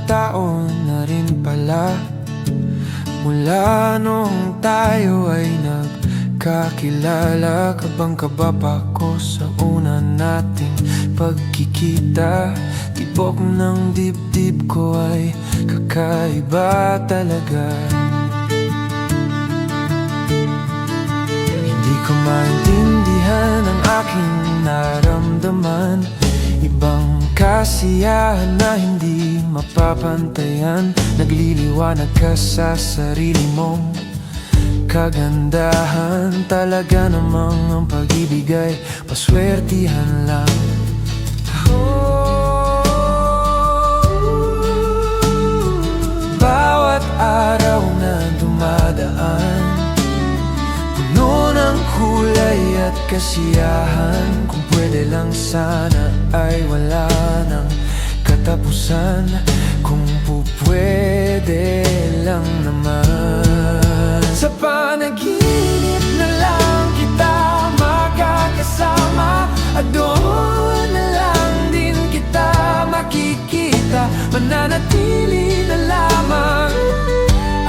taon na rin pala mula noong tayo ay nagkakilala. Kabang-kaba ko sa una nating pagkikita. Tibok ng dibdib ko ay kakaiba talaga. Hindi ko maintindihan ang aking naramdaman. Ibang kasiyahan na hindi mapapantayan. Nagliliwanag ka sa sarili mong kagandahan. Talaga namang ang pag-ibig ay paswertihan lang. Bawat araw na dumadaan, puno ng kulay at kasiyahan. Kung pwede lang sana ay wala ng katapusan. Kung pupwede lang naman. Sa panaginip na lang kita makakasama, at doon na lang din kita makikita. Mananatili na lamang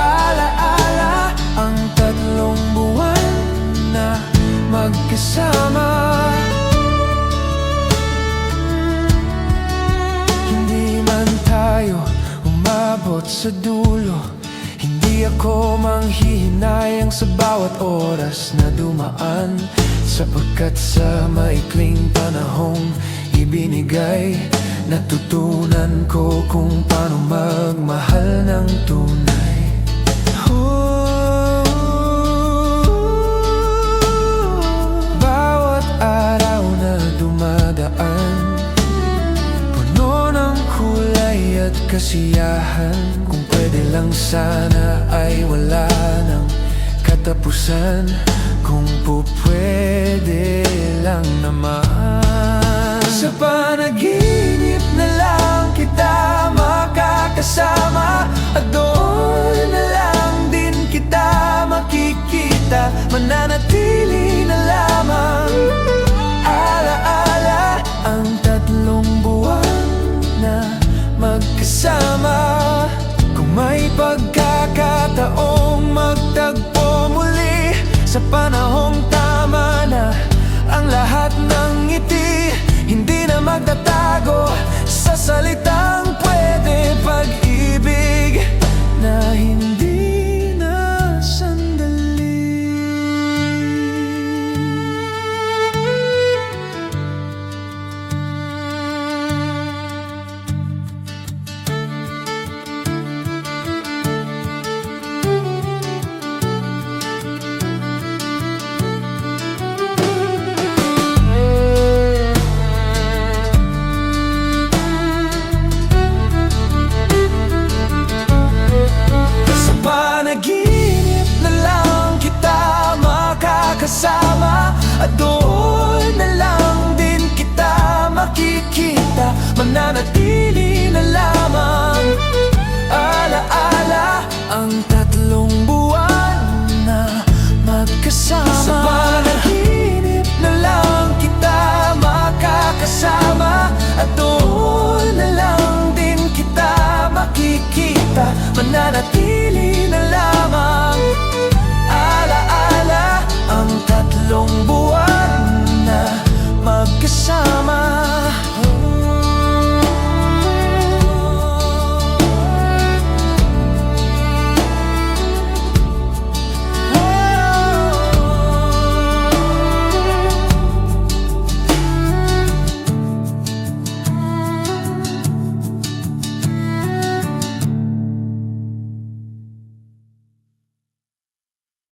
alaala ang 3 buwan na magkasama. Hindi man tayo umabot sa dulo, hindi ako manghihinayang sa bawat oras na dumaan. Sapagkat sa maikling panahong ibinigay, natutunan ko kung paano magmahal ng tunay. Bawat araw na dumadaan, puno ng kulay at kasiyahan. Kung pwede lang sana ay wala ng katapusan. Kung pupwede lang naman. Sa panaginip na lang kita makakasama, at doon na lang din kita makikita. Mananatili na lamang alaala ang 3 buwan na magkasama. Kung may pagkakataong magtagpo muli, sa panahong tama na ang lahat ng ngiti, hindi na magtatago sa salita.